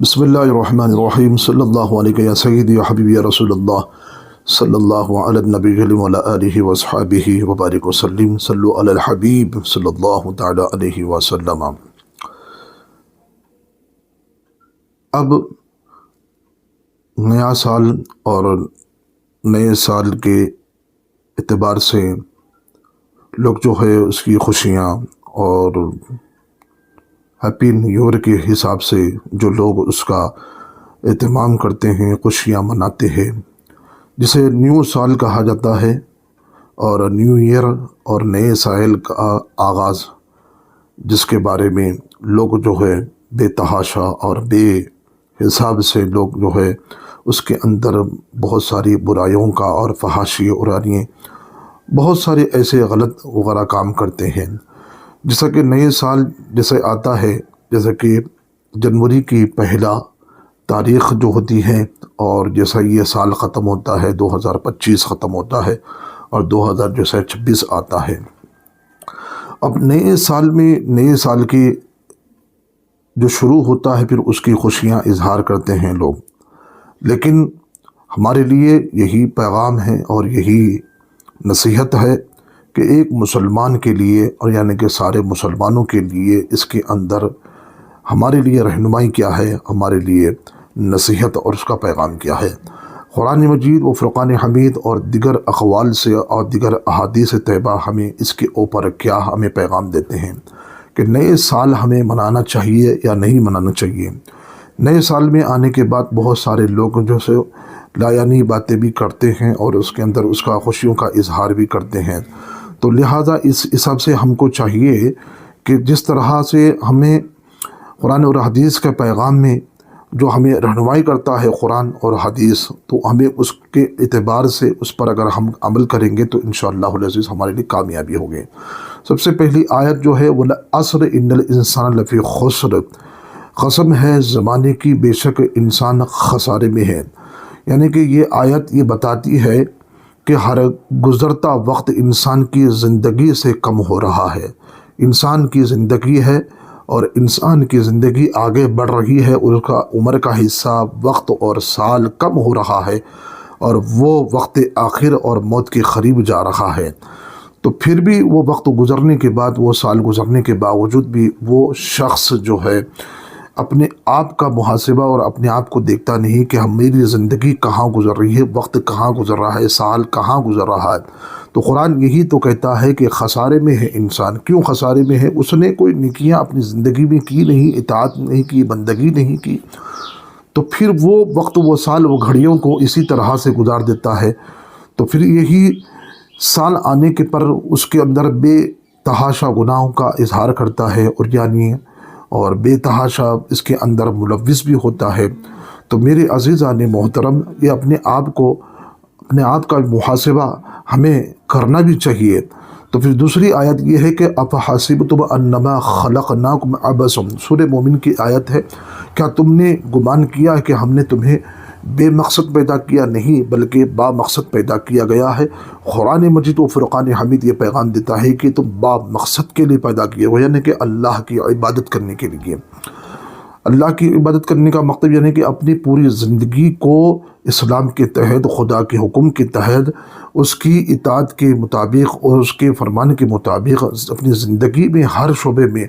بسم اللہ الرحمن الرحیم صلی اللہ علیہ یا سیدی یا حبیبی یا رسول اللہ صلی اللہ علی النبی وعلی آلہ وصحبہ وبارک وسلم صلو علی الحبیب صلی اللہ تعالی علیہ وسلم۔ اب نیا سال اور نئے سال کے اعتبار سے لوگ جو ہے اس کی خوشیاں اور ہیپی نیو ایئر کے حساب سے جو لوگ اس کا اہتمام کرتے ہیں، خوشیاں مناتے ہیں، جسے نیو سال کہا جاتا ہے، اور نیو ایئر اور نئے سال کا آغاز، جس کے بارے میں لوگ جو ہے بے تحاشا اور بے حساب سے لوگ جو ہے اس کے اندر بہت ساری برائیوں کا اور فحاشی اڑانی بہت سارے ایسے غلط وغیرہ کام کرتے ہیں۔ جیسا کہ نئے سال جیسے آتا ہے، جیسا کہ جنوری کی پہلا تاریخ جو ہوتی ہے، اور جیسا یہ سال ختم ہوتا ہے 2025 ختم ہوتا ہے اور 2026 آتا ہے۔ اب نئے سال میں نئے سال کی جو شروع ہوتا ہے، پھر اس کی خوشیاں اظہار کرتے ہیں لوگ، لیکن ہمارے لیے یہی پیغام ہے اور یہی نصیحت ہے کہ ایک مسلمان کے لیے، اور یعنی کہ سارے مسلمانوں کے لیے، اس کے اندر ہمارے لیے رہنمائی کیا ہے، ہمارے لیے نصیحت اور اس کا پیغام کیا ہے۔ قرآن مجید و فرقان حمید اور دیگر اقوال سے اور دیگر احادیث طیبہ ہمیں اس کے اوپر کیا ہمیں پیغام دیتے ہیں کہ نئے سال ہمیں منانا چاہیے یا نہیں منانا چاہیے۔ نئے سال میں آنے کے بعد بہت سارے لوگ جو سے لایعنی باتیں بھی کرتے ہیں اور اس کے اندر اس کا خوشیوں کا اظہار بھی کرتے ہیں۔ تو لہٰذا اس حساب سے ہم کو چاہیے کہ جس طرح سے ہمیں قرآن اور حدیث کے پیغام میں جو ہمیں رہنمائی کرتا ہے قرآن اور حدیث، تو ہمیں اس کے اعتبار سے اس پر اگر ہم عمل کریں گے تو انشاءاللہ العزیز ہمارے لیے کامیابی ہوگی۔ سب سے پہلی آیت جو ہے وَالْعَصْرِ إِنَّ الْإِنسَانَ لَفِي خُسْرٍ، قسم ہے زمانے کی بے شک انسان خسارے میں ہے۔ یعنی کہ یہ آیت یہ بتاتی ہے کہ ہر گزرتا وقت انسان کی زندگی سے کم ہو رہا ہے۔ انسان کی زندگی ہے اور انسان کی زندگی آگے بڑھ رہی ہے، اور اس کا عمر کا حصہ، وقت اور سال کم ہو رہا ہے، اور وہ وقت آخر اور موت کے قریب جا رہا ہے۔ تو پھر بھی وہ وقت گزرنے کے بعد، وہ سال گزرنے کے باوجود بھی وہ شخص جو ہے اپنے آپ کا محاسبہ اور اپنے آپ کو دیکھتا نہیں کہ میری زندگی کہاں گزر رہی ہے، وقت کہاں گزر رہا ہے، سال کہاں گزر رہا ہے۔ تو قرآن یہی تو کہتا ہے کہ خسارے میں ہے انسان۔ کیوں خسارے میں ہے؟ اس نے کوئی نیکیاں اپنی زندگی میں کی نہیں، اطاعت نہیں کی، بندگی نہیں کی، تو پھر وہ وقت، وہ سال، وہ گھڑیوں کو اسی طرح سے گزار دیتا ہے۔ تو پھر یہی سال آنے کے پر اس کے اندر بے تحاشا گناہوں کا اظہار کرتا ہے، اور بے تحاشا اس کے اندر ملوث بھی ہوتا ہے۔ تو میرے عزیزان محترم، یہ اپنے آپ کا محاسبہ ہمیں کرنا بھی چاہیے۔ تو پھر دوسری آیت یہ ہے کہ اَفَحَسِبْتُمْ أَنَّمَا خَلَقْنَاكُمْ عَبَثًا، سورہ مومن کی آیت ہے، کیا تم نے گمان کیا کہ ہم نے تمہیں بے مقصد پیدا کیا؟ نہیں، بلکہ با مقصد پیدا کیا گیا ہے۔ قرآن مجید و فرقان حمید یہ پیغام دیتا ہے کہ تم با مقصد کے لیے پیدا کیے ہو، یعنی کہ اللہ کی عبادت کرنے کے لیے۔ اللہ کی عبادت کرنے کا مطلب یعنی کہ اپنی پوری زندگی کو اسلام کے تحت، خدا کے حکم کے تحت، اس کی اطاعت کے مطابق اور اس کے فرمان کے مطابق اپنی زندگی میں ہر شعبے میں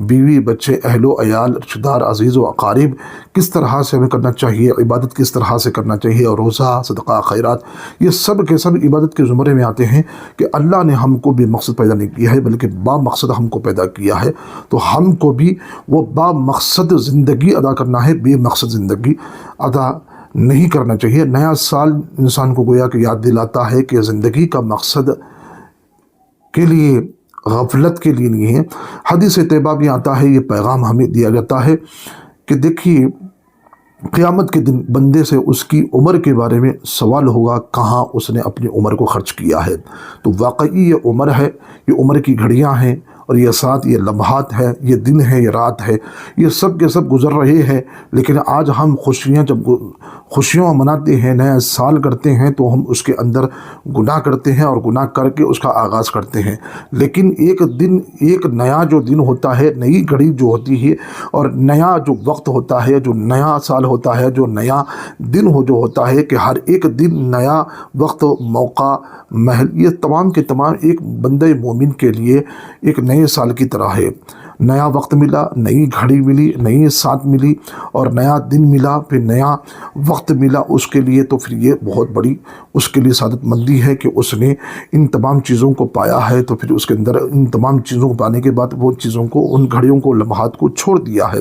بیوی، بچے، اہل و عیال، رشتہ دار، عزیز و اقارب، کس طرح سے ہمیں کرنا چاہیے، عبادت کس طرح سے کرنا چاہیے، اور روزہ، صدقہ، خیرات، یہ سب کے سب عبادت کے زمرے میں آتے ہیں کہ اللہ نے ہم کو بے مقصد پیدا نہیں کیا ہے، بلکہ با مقصد ہم کو پیدا کیا ہے۔ تو ہم کو بھی وہ با مقصد زندگی ادا کرنا ہے، بے مقصد زندگی ادا نہیں کرنا چاہیے۔ نیا سال انسان کو گویا کہ یاد دلاتا ہے کہ زندگی کا مقصد کے لیے، غفلت کے لیے نہیں ہے۔ حدیث طیبہ بھی آتا ہے، یہ پیغام ہمیں دیا جاتا ہے کہ دیکھیے قیامت کے دن بندے سے اس کی عمر کے بارے میں سوال ہوگا، کہاں اس نے اپنی عمر کو خرچ کیا ہے۔ تو واقعی یہ عمر ہے، یہ عمر کی گھڑیاں ہیں، اور یہ ساتھ یہ لمحات ہے، یہ دن ہے، یہ رات ہے، یہ سب کے سب گزر رہے ہیں، لیکن آج ہم خوشیاں مناتے ہیں، نیا سال کرتے ہیں، تو ہم اس کے اندر گناہ کرتے ہیں اور گناہ کر کے اس کا آغاز کرتے ہیں۔ لیکن ایک نیا جو دن ہوتا ہے، نئی گھڑی جو ہوتی ہے، اور نیا جو وقت ہوتا ہے، جو نیا سال ہوتا ہے، جو نیا دن جو ہوتا ہے، کہ ہر ایک دن نیا وقت، موقع، محل، یہ تمام کے تمام ایک بندہ مومن کے لیے ایک نئے سال کی طرح ہے۔ نیا وقت ملا، نئی گھڑی ملی، نئی ساتھ ملی، اور نیا دن ملا، پھر نیا وقت ملا اس کے لیے، تو پھر یہ بہت بڑی اس کے لیے سعادت مندی ہے کہ اس نے ان تمام چیزوں کو پایا ہے۔ تو پھر اس کے اندر ان تمام چیزوں کو پانے کے بعد وہ چیزوں کو، ان گھڑیوں کو، لمحات کو چھوڑ دیا ہے۔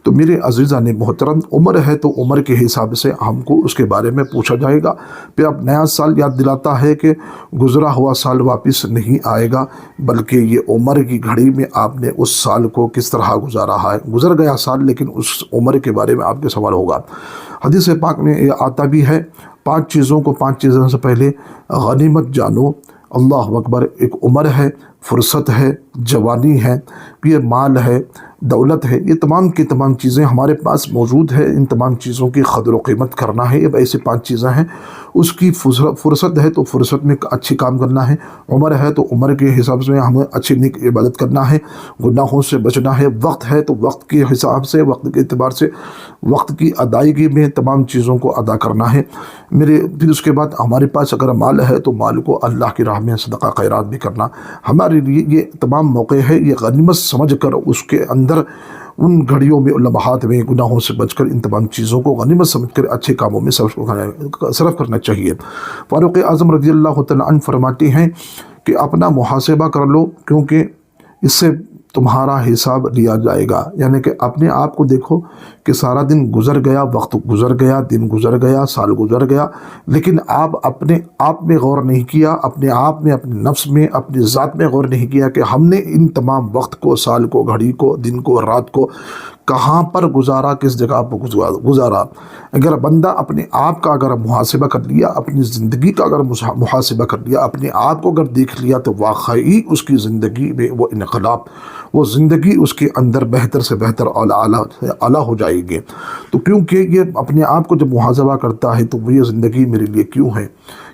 تو میرے عزیزان محترم، عمر ہے تو عمر کے حساب سے ہم کو اس کے بارے میں پوچھا جائے گا۔ پھر اب نیا سال یاد دلاتا ہے کہ گزرا ہوا سال واپس نہیں آئے گا، بلکہ یہ عمر کی گھڑی میں آپ نے اس سال کو کس طرح گزارا ہے۔ گزر گیا سال، لیکن اس عمر کے بارے میں آپ کے سوال ہوگا۔ حدیث پاک میں یہ آتا بھی ہے، 5 چیزوں سے پہلے غنیمت جانو۔ اللہ اکبر۔ ایک عمر ہے، فرصت ہے، جوانی ہے، یہ مال ہے، دولت ہے، یہ تمام کی تمام چیزیں ہمارے پاس موجود ہے۔ ان تمام چیزوں کی قدر و قیمت کرنا ہے۔ یہ ایسے 5 چیزیں ہیں۔ اس کی فرصت ہے تو فرصت میں اچھی کام کرنا ہے، عمر ہے تو عمر کے حساب سے ہمیں اچھی نیک عبادت کرنا ہے، گناہوں سے بچنا ہے، وقت ہے تو وقت کے حساب سے، وقت کے اعتبار سے، وقت کی ادائیگی میں تمام چیزوں کو ادا کرنا ہے۔ پھر اس کے بعد ہمارے پاس اگر مال ہے تو مال کو اللہ کی راہ میں صدقہ خیرات بھی کرنا ہمارے لیے یہ تمام موقع ہے۔ یہ غنیمت سمجھ کر اس کے اندر ان گھڑیوں میں، لمحات میں گناہوں سے بچ کر ان تمام چیزوں کو غنیمت سمجھ کر اچھے کاموں میں صرف کرنا چاہیے۔ فاروق اعظم رضی اللہ تعالیٰ عنہ فرماتے ہیں کہ اپنا محاسبہ کر لو، کیونکہ اس سے تمہارا حساب لیا جائے گا۔ یعنی کہ اپنے آپ کو دیکھو کہ سارا دن گزر گیا، وقت گزر گیا، دن گزر گیا، سال گزر گیا، لیکن آپ اپنے آپ میں غور نہیں کیا، اپنے آپ میں، اپنے نفس میں، اپنی ذات میں غور نہیں کیا کہ ہم نے ان تمام وقت کو، سال کو، گھڑی کو، دن کو، رات کو کہاں پر گزارا، کس جگہ پر گزارا۔ اگر بندہ اپنے آپ کا اگر محاسبہ کر لیا، اپنی زندگی کا اگر محاسبہ کر لیا، اپنے آپ کو اگر دیکھ لیا، تو واقعی اس کی زندگی میں وہ انقلاب، وہ زندگی اس کے اندر بہتر سے بہتر، اعلیٰ ہو جائے گی۔ تو کیونکہ یہ اپنے آپ کو جب محاسبہ کرتا ہے تو یہ زندگی میرے لیے کیوں ہے،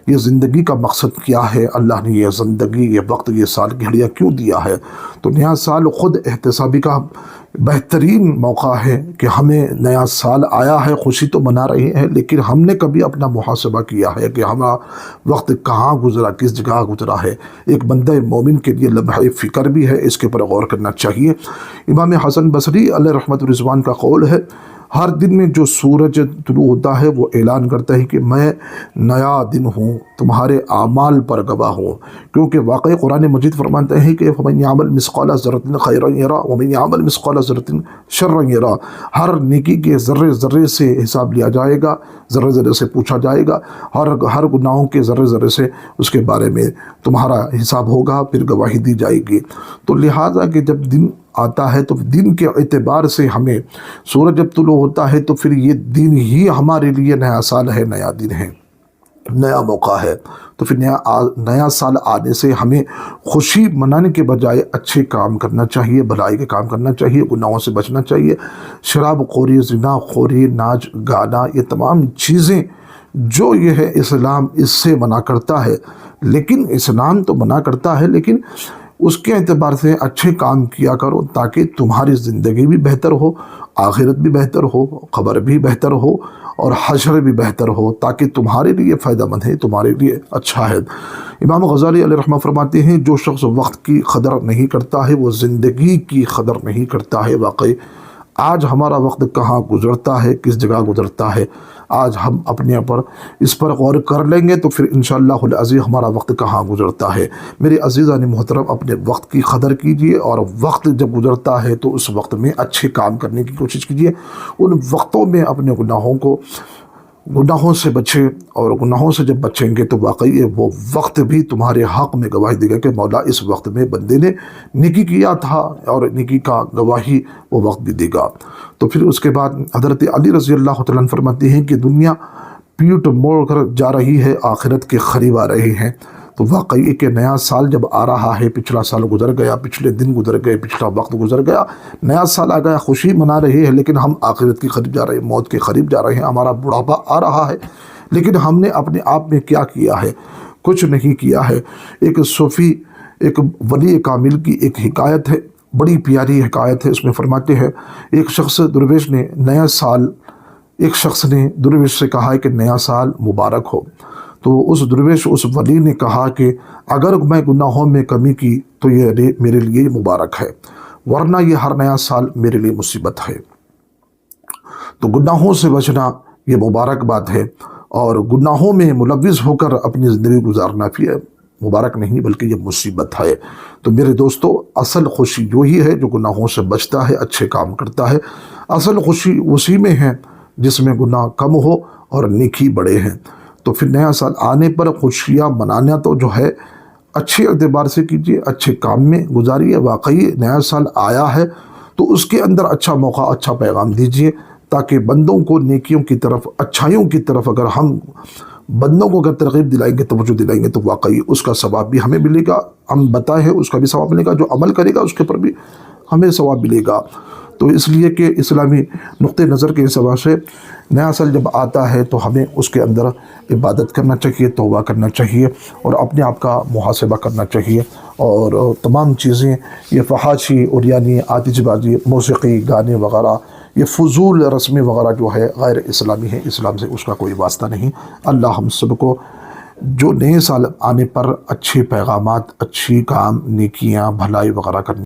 یہ زندگی کا مقصد کیا ہے، اللہ نے یہ زندگی، یہ وقت، یہ سال کی گھڑیاں کیوں دیا ہے۔ تو نیا سال خود احتسابی کا بہترین موقع ہے کہ ہمیں نیا سال آیا ہے، خوشی تو منا رہے ہیں، لیکن ہم نے کبھی اپنا محاسبہ کیا ہے کہ ہمارا وقت کہاں گزرا، کس جگہ گزرا ہے۔ ایک بندہ مومن کے لیے لمحہ فکر بھی ہے، اس کے پر غور کرنا چاہیے۔ امام حسن بصری علیہ رحمت الرضوان کا قول ہے، ہر دن میں جو سورج طلوع ہوتا ہے وہ اعلان کرتا ہے کہ میں نیا دن ہوں، تمہارے اعمال پر گواہ ہوں۔ کیونکہ واقعی قرآن مجید فرماتا ہے کہ فَمَن يَعْمَلْ مِثْقَالَ ذَرَّةٍ خَيْرًا يَرَهُ وَمَن يَعْمَلْ مِثْقَالَ ذَرَّةٍ شَرًّا يَرَهُ۔ ہر نیکی کے ذرے سے حساب لیا جائے گا، ذرے سے پوچھا جائے گا، ہر گناہوں کے ذرے سے اس کے بارے میں تمہارا حساب ہوگا، پھر گواہی دی جائے گی۔ تو لہٰذا کہ جب دن آتا ہے تو دن کے اعتبار سے ہمیں، سورج جب طلوع ہوتا ہے تو پھر یہ دن ہی ہمارے لیے نیا سال ہے، نیا دن ہے، نیا موقع ہے۔ تو پھر نیا سال آنے سے ہمیں خوشی منانے کے بجائے اچھے کام کرنا چاہیے، بھلائی کے کام کرنا چاہیے، گناہوں سے بچنا چاہیے۔ شراب خوری، زنا خوری، ناچ گانا، یہ تمام چیزیں جو یہ ہے اسلام اس سے منع کرتا ہے، لیکن اسلام تو منع کرتا ہے، لیکن اس کے اعتبار سے اچھے کام کیا کرو تاکہ تمہاری زندگی بھی بہتر ہو، آخرت بھی بہتر ہو، قبر بھی بہتر ہو، اور حشر بھی بہتر ہو، تاکہ تمہارے لیے فائدہ مند ہے، تمہارے لیے اچھا ہے۔ امام غزالی علیہ رحمہ فرماتے ہیں، جو شخص وقت کی قدر نہیں کرتا ہے وہ زندگی کی قدر نہیں کرتا ہے۔ واقعی آج ہمارا وقت کہاں گزرتا ہے، کس جگہ گزرتا ہے، آج ہم اپنے پر اس پر غور کر لیں گے تو پھر انشاءاللہ العزیز ہمارا وقت کہاں گزرتا ہے۔ میرے عزیزان محترم، اپنے وقت کی قدر کیجئے، اور وقت جب گزرتا ہے تو اس وقت میں اچھے کام کرنے کی کوشش کیجئے۔ ان وقتوں میں اپنے گناہوں سے بچیں، اور گناہوں سے جب بچیں گے تو واقعی وہ وقت بھی تمہارے حق میں گواہی دے گا کہ مولا اس وقت میں بندے نے نیکی کیا تھا، اور نیکی کا گواہی وہ وقت بھی دے گا۔ تو پھر اس کے بعد حضرت علی رضی اللہ تعالیٰ عنہ فرماتے ہیں کہ دنیا پیٹ موڑ کر جا رہی ہے، آخرت کے قریب آ رہے ہیں۔ تو واقعی کہ نیا سال جب آ رہا ہے، پچھلا سال گزر گیا، پچھلے دن گزر گئے، پچھلا وقت گزر گیا، نیا سال آ گیا، خوشی منا رہے ہیں، لیکن ہم آخرت کے قریب جا رہے ہیں، موت کے قریب جا رہے ہیں، ہمارا بڑھاپا آ رہا ہے، لیکن ہم نے اپنے آپ میں کیا کیا ہے؟ کچھ نہیں کیا ہے۔ ایک صوفی، ایک ولی کامل کی ایک حکایت ہے، بڑی پیاری حکایت ہے۔ اس میں فرماتے ہیں ایک شخص درویش نے ایک شخص نے درویش سے کہا ہے کہ نیا سال مبارک ہو۔ تو اس درویش، اس ولی نے کہا کہ اگر میں گناہوں میں کمی کی تو یہ میرے لیے مبارک ہے، ورنہ یہ ہر نیا سال میرے لیے مصیبت ہے۔ تو گناہوں سے بچنا یہ مبارک بات ہے، اور گناہوں میں ملوث ہو کر اپنی زندگی گزارنا بھی مبارک نہیں بلکہ یہ مصیبت ہے۔ تو میرے دوستو، اصل خوشی وہی ہے جو گناہوں سے بچتا ہے، اچھے کام کرتا ہے۔ اصل خوشی اسی میں ہے جس میں گناہ کم ہو اور نیکی بڑے ہیں۔ تو پھر نیا سال آنے پر خوشیاں منانا تو جو ہے اچھے اعتبار سے کیجیے، اچھے کام میں گزاریے۔ واقعی نیا سال آیا ہے تو اس کے اندر اچھا موقع، اچھا پیغام دیجیے، تاکہ بندوں کو نیکیوں کی طرف، اچھائیوں کی طرف اگر ہم بندوں کو اگر ترغیب دلائیں گے، توجہ دلائیں گے، تو واقعی اس کا ثواب بھی ہمیں ملے گا، ہم بتائے ہیں اس کا بھی ثواب ملے گا، جو عمل کرے گا اس کے پر بھی ہمیں ثواب ملے گا۔ تو اس لیے کہ اسلامی نقطہ نظر کے حساب سے نیا سال جب آتا ہے تو ہمیں اس کے اندر عبادت کرنا چاہیے، توبہ کرنا چاہیے، اور اپنے آپ کا محاسبہ کرنا چاہیے، اور تمام چیزیں، یہ فحاشی اور یعنی آتش بازی، موسیقی، گانے وغیرہ، یہ فضول رسمیں وغیرہ جو ہے غیر اسلامی ہے، اسلام سے اس کا کوئی واسطہ نہیں۔ اللہ ہم سب کو جو نئے سال آنے پر اچھے پیغامات، اچھی کام، نیکیاں، بھلائی وغیرہ کرنے